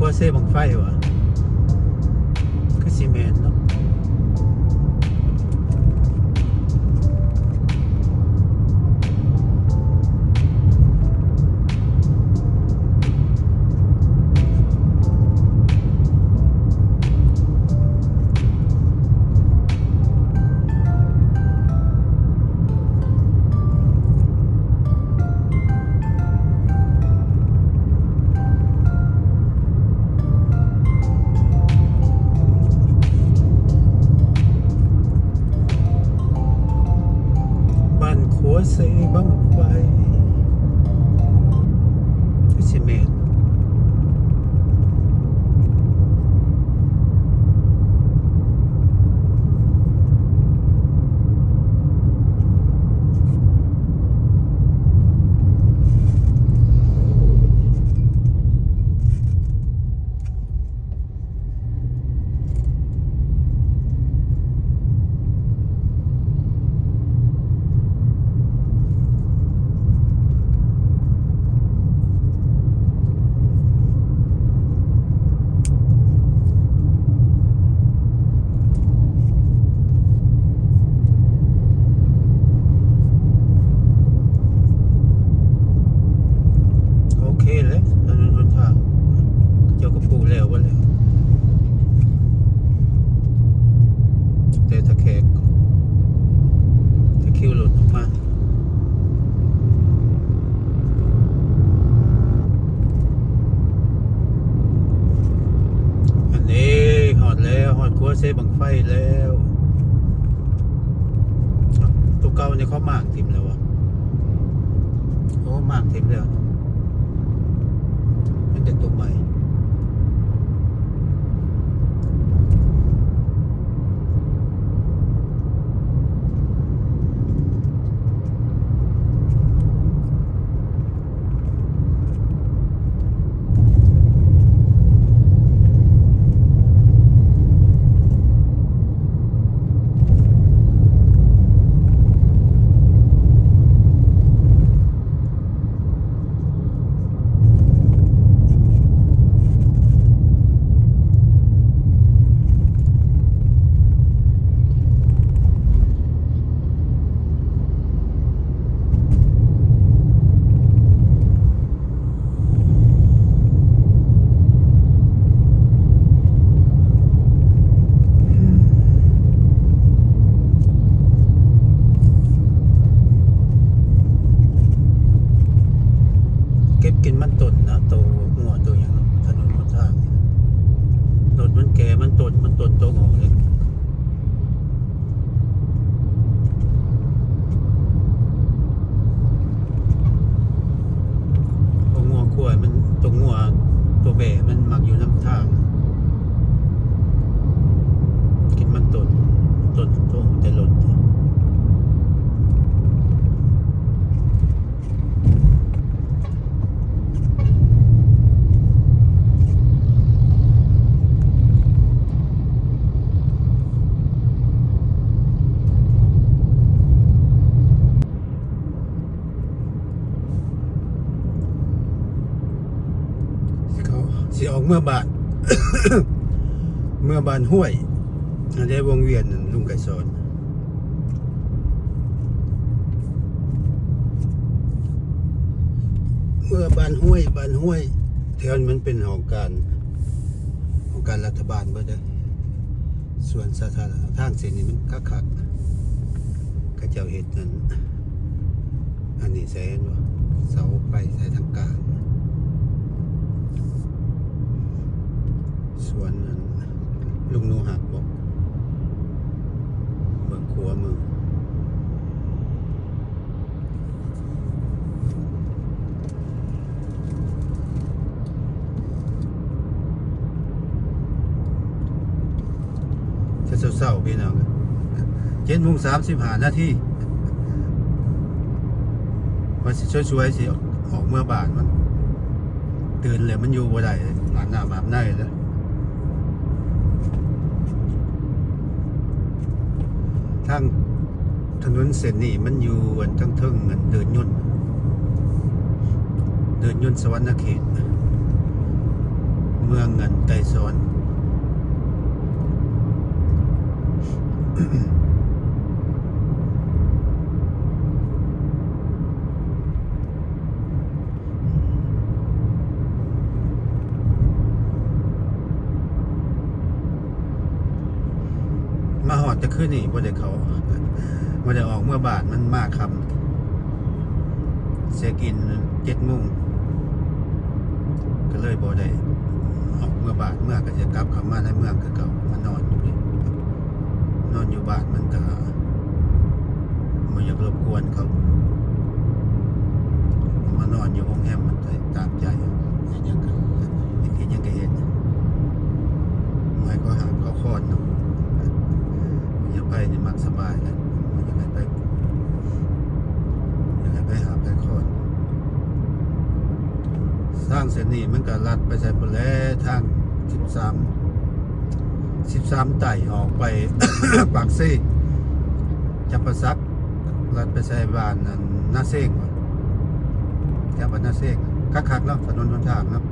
กัวเซ่บังไฟวะคือซีเมนต์เนาะกัวเซ่บังไฟคือซีเมนต์เลยถนนหนทางเจ้าก็ปูแล้วว่าแล้วแต่ตะคิวหลุดออกมาอันนี้หอดแล้วหอดกัวเซ่บังไฟแล้วตัวเก่าเนี่ยเขามากทิมแล้ววะโอ้มากทิมแล้วมันเป็นตัวใหม่เก็บกินมันต้นนะโตหัวตัวอย่างถนนหนทางเนี่ยรถมันแก่มันต้นโตงอกเลยตัวงัวขั้วมันตัวงัวตัวแบะมันมักอยู่น้ำทางกินมันต้นโตแต่รถสิออกเมื่อบาน เมื่อบานห้วยได้วงเวียนลุงไก่สอนเมื่อบานห้วยแถวมันเป็นของการรัฐบาลเบิดเด้อส่วนสาธารณะทางเส้นนี้มันคักกระเจ้าเฮ็ดนั่นอันนี้แสนว่าเสาไฟสายทางกลางส่วนนั้นลุงนูหักบอกเมืองขัวมือจะเศร้าๆพี่น้อง7:35 นาทีว่าสิช่วยๆสิออกเมื่อบานมันตื่นเลยมันอยู่บ่ได้อาบน้ำอาบในแล้วทางถนนเส้นนี้มันอยู่ทั้งเงินเดินยนต์สวรรณเขต เมืองเงินไกรสอน มาหอดจะขึ้นนี่บ่ได้เขาบ่ได้ออกเมื่อบาทมันมากคำเช็คอิน7 โมงก็เลยบ่ได้ออกเมื่อบาทเมื่อก็จะกลับเข้ามาในเมืองคือเก่ามานอนอยู่นี่นอนอยู่บ้านมันก็บ่อยากรบกวนเขามานอนอยู่โรงแรมมันตามใจเฮ็ดหยังก็เฮ็ดไม่ก็หาเขาคอนเนาะอย่าไปนี่มักสบายนะมันอยากให้ไปหาไปคอนสร้างเส้นนี้มันก็ลัดไปใส่พุ่นแลทาง13ไต่ออกไป ปากซี่จับประซักลัดไปใส่บ้านนั่นนาเซ้งว่ะแถวบ้านนาเซ้งคักๆเนาะถนนหนทางเนาะ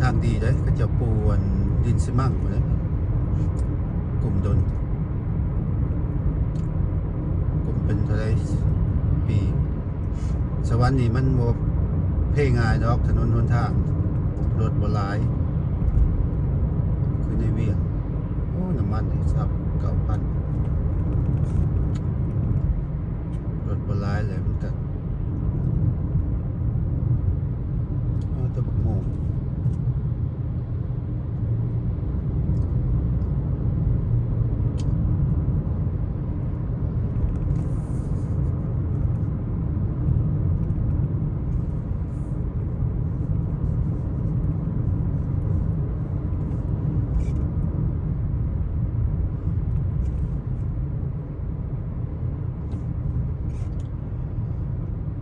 ทางดีเลยก็จะปูนดินซีมั่งหมดเลยกลุ่มดนกลุ่มเป็นอะไรปีสวรรค์นี่มันโมเพ่ง่ายดอกถนนหนทางรถบ่หลายคือในเวียงโอ้น้ำมันนี่ซับ9,000รถบ่หลายเลยมันก็ตะบกโมง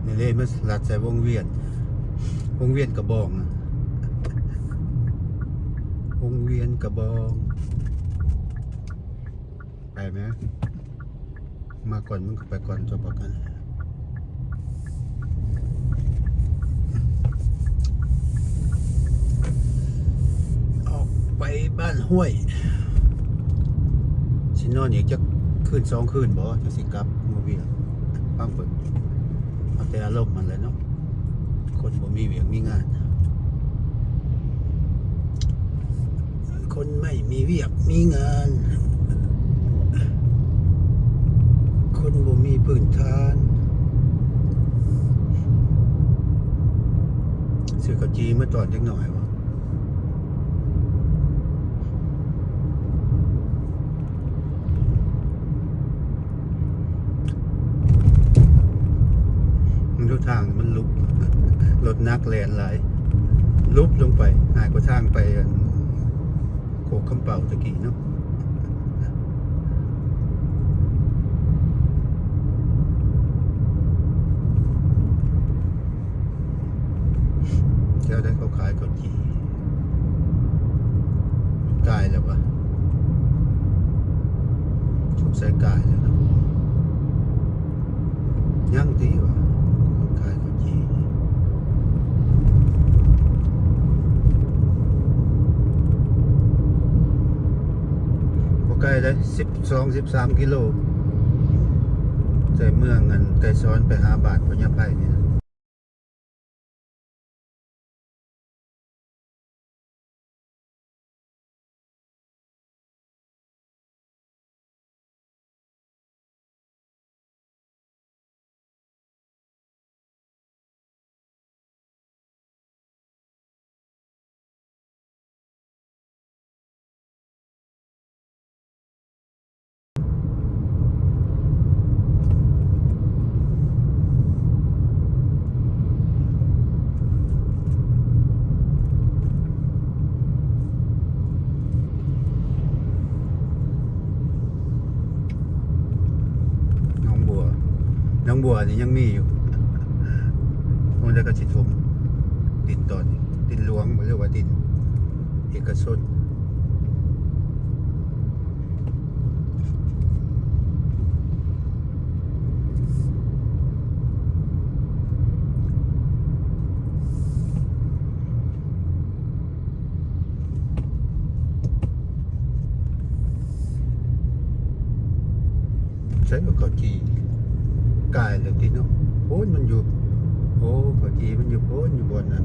นี่เลยมันลัดใส่วงเวียนกระบองนะวงเวียนกระบองไปไหมมาก่อนมึงก็ไปก่อนจบกันออกไปบ้านห้วยชินอนอีกจะคืน2 คืนบ่จะสิกลับมือเวียงฟังเปิดเอาแต่อารมณ์มันเลยเนาะคนบ่มีเวียงมีงานคนไม่มีเวียกมีงานคนบ่มีพื้นฐานซื้อข้าวจีมาตอนจักหน่อยวะมันทุกทางมันลุกรถนักแลนหลายลุบลงไปหายกว่าทางไปโคกคำเป่าตะกี้เนาะเจ้าได้เขาขายข้าวจีกายแล้ววะชุบใส่กายแล้วเนาะยั่งตีวะขายข้าวจีใกล้เลย12-13 กิโลจากเมืองเงินไกรซ้อนไปหาบาทพญาไพนี่นะน้องบัวนี่ยังมีอยู่มันจะกระชิทมดินตอนดินหลวงเรียกว่าดินเอกชน ส่ว่าเขาจีกายเลยที่เนาะโอ้ยมันอยู่โอ้เขาจีมันอยู่โอ้ยอยู่บนนั้น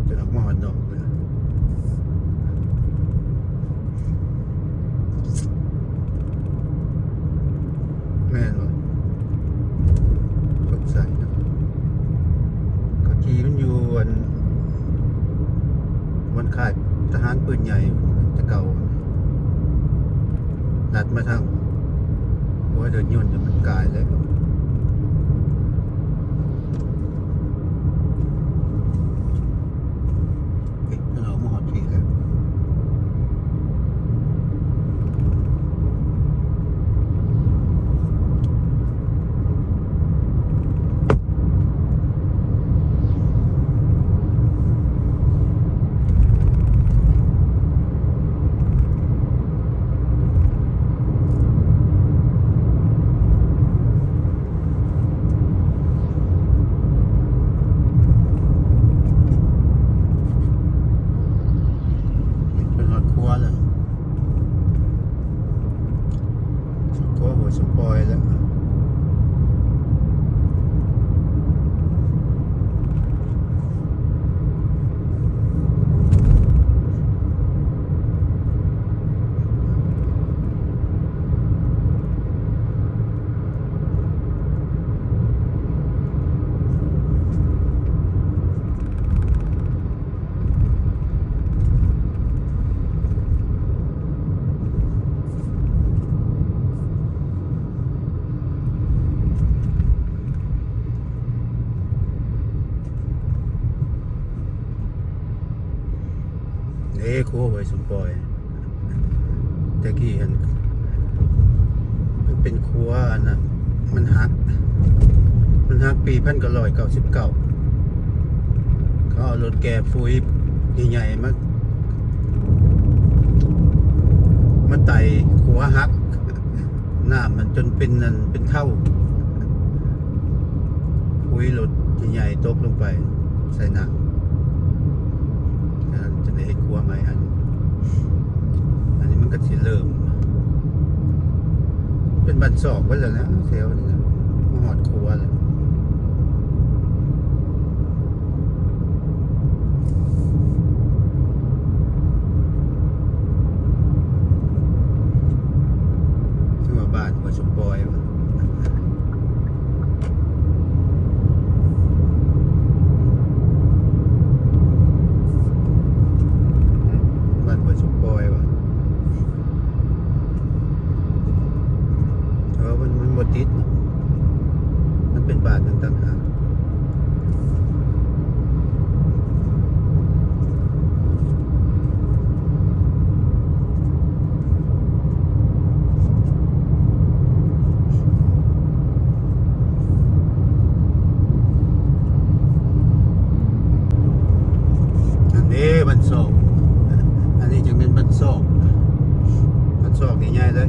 จะออกมาหอนนอกเลยแม่นวะสงสัยเนาะเขาจีมันอยู่วันค่ายทหารปืนใหญ่แตะเก่านัดมาทางว่าเดินยนต์มันกายแล้วมันออกมาหอดทีแล้วเป็นหอดครัวแล้วครัวหัวสมปอยแล้วครัวหัวสมปอยแต่กี้เห็นมันเป็นครัวอันนั้นมันหักปี1999เขาเอารถแก่ฟุ้ยใหญ่ๆมาไต่ขัวหักหน้ามันจนเป็นนั่นเป็นเท่าฟุ้ยรถใหญ่ๆตกลงไปใส่หน้าจะได้ให้ครัวใหม่อันนี้มันก็สิเริ่มเป็นบันศอกไว้แล้วนะแถวนี้นะมาหอดครัวเลยชื่อว่าบ้านหัวสมปอยวะบ้านหัวสมปอยวะมันหมดติดมันเป็นบ้านต่างหากอันนี้บันศอกอันนี้จึงเป็นบันศอกใหญ่ๆเลย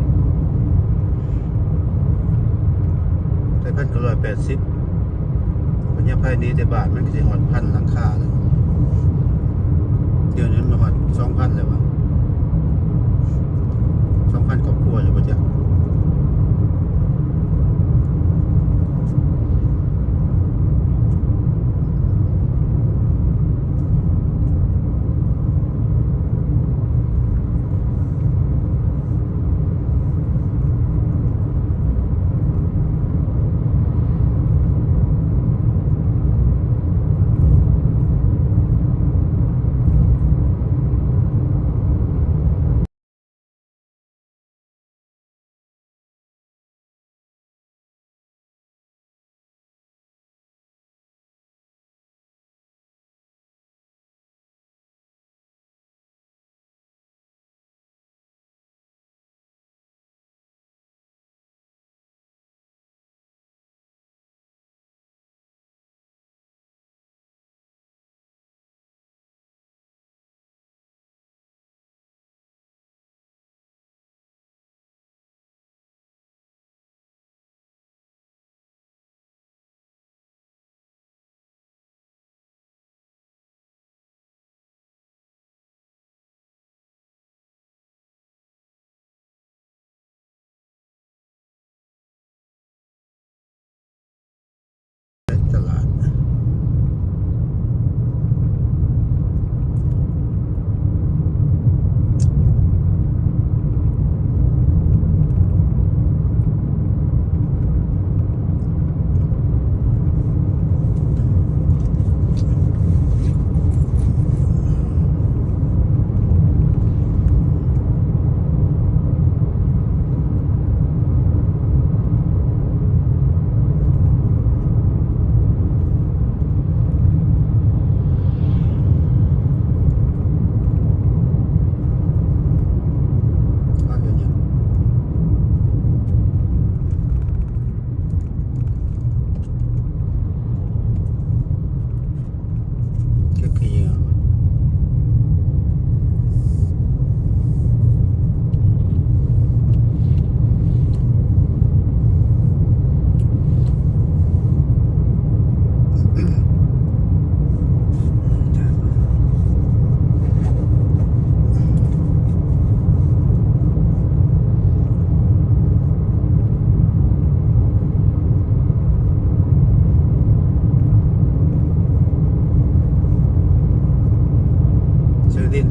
แต่1,980มันยังภายในแต่บาทมันก็จะหอด1,000หลังคาเลยเดี๋ยวนี้มันหอด2,000เลยวะ2,000ครอบครัวอยู่ป่ะจ๊ะ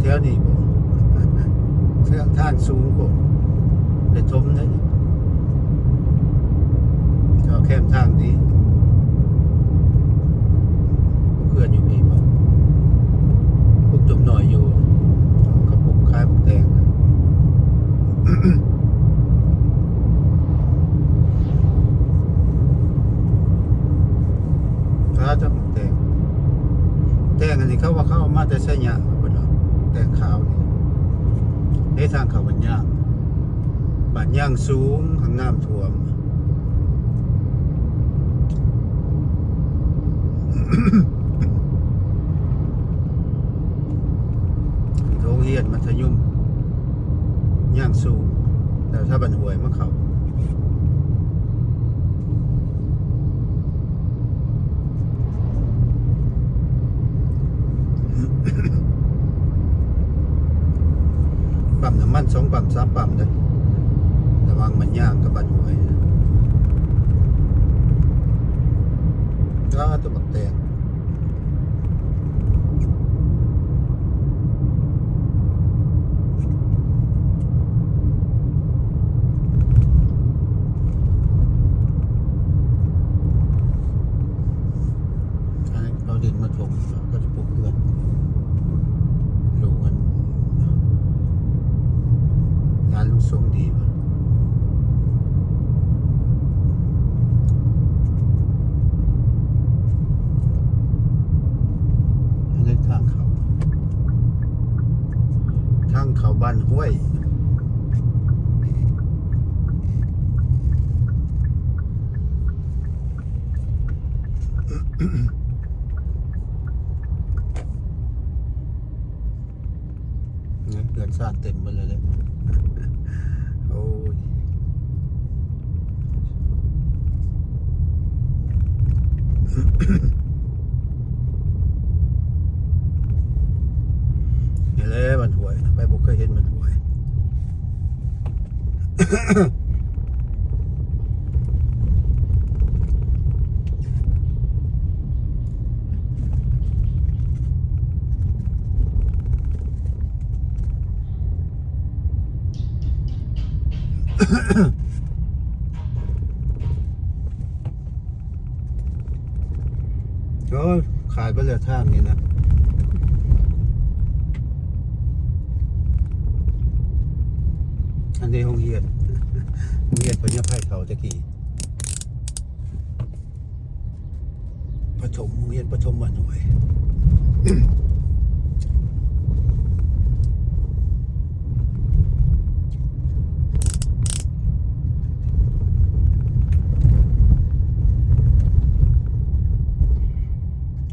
แถวนี้บ่เส้นทางสูงบ่ได้ทมได้ก็แคมทางดีเพื่อนอยู่พี่บ่พวกจุ่มหน่อยอยู่เขาปลูกขายหมกแดงถ้าจะหมกแดงแดงอันนี้เขาว่าเขาเอามาแต่ใช้หญ้าบ่เนาะแดงขาวนี่ในทางเขาบันย่างบ้านย่างสูงข้างน้ำท่วม โรงเรียนมัธยมย่างสูงแต่ถ้าบันหวยมาเขาปั๊มน้ำมัน2 ปั๊ม 3 ปั๊มเลยระวังมันย่างกับบันหวยก็ตัวบักแตงเอาดินมาถมก็จะปลูกเพื่อนดูกันร้านลุงทรงดีมั้ยอันนี้ทางเขาบ้านห้วยเดือนซาดเต็มไปเลยเลยโอ้ยนี่แหละมันหวยไปบอกเคยเห็นมันหวย ก็ขายไปเลยทางนี้นะอันนี้โรงเรียนพญาไพเขาตะกี้โรงเรียนประถมบ้านหน่วย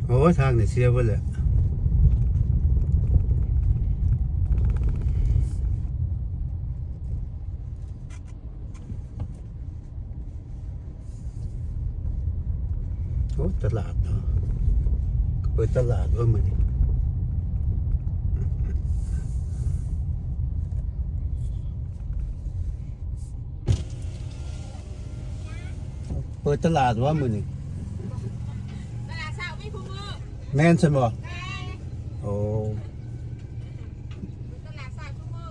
โอ้ทางนี่เสียไปเลยโอ้ตลาดเนาะเปิดตลาดว่ามันเปิดตลาดว่ามันนี่แม่นใช่บ่โอ้ตลาดสายคู่มือ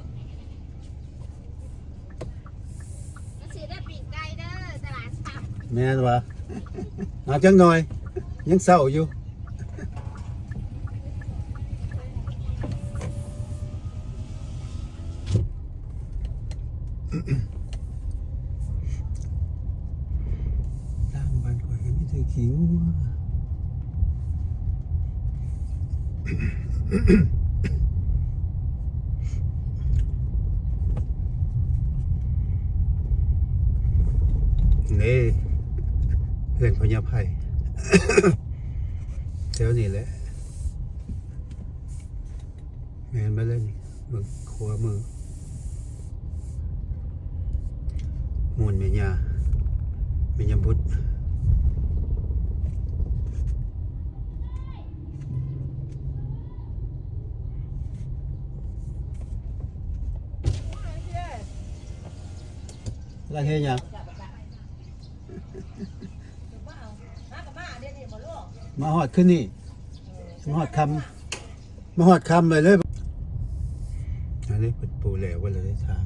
ก็สิได้ปีกไก่เด้อตลาดสาย แม่นวะมาจังหน่อยยังเศร้าอยู่ตั้งบ้านก่อนกันนี่ถือขิงนี่เพื่อนพญาไพแถวนี้แหละแมนมาเลยนี่เบิ่งขวามือมูลเมียบุตรอะไรเฮียยังมาหอดขึ้นนี่มาหอดคำไปเลย นนี้เป็นปูแล้วว่าเลยทาง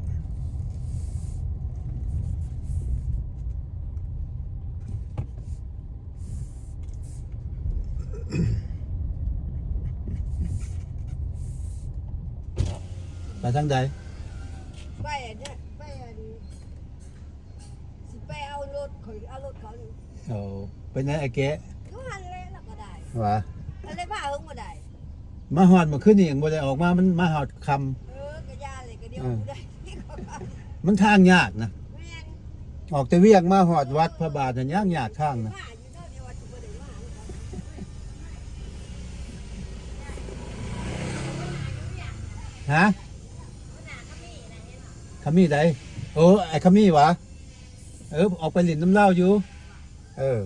ไปทางใด ไปอันเนี้ยไปอันสิไปเอารถข่อยเอารถเขานี่ เอาไปไหนไอ้แกะ ก็หันเลยแล้วก็ได้ วะ อะไรบ้าเฮิงบ่ได้ มาหอดมาขึ้นนี่ยังบ่ได้ออกมามันมาหอดค ก็ย่าเลยก็เดียวกูได้ที่เขาพา ำมันทางยากนะ แม่น ออกแต่เวียงมาหอดวัดพระบาทน่ะยากทางนะ มาอยู่เนาะเดี๋ยวว่าสิบ่ได้มา ฮะขมี่ใดโอ้ไอ้ขมี่วะออกไปหลินน้ำเหล้าอยู่ เออ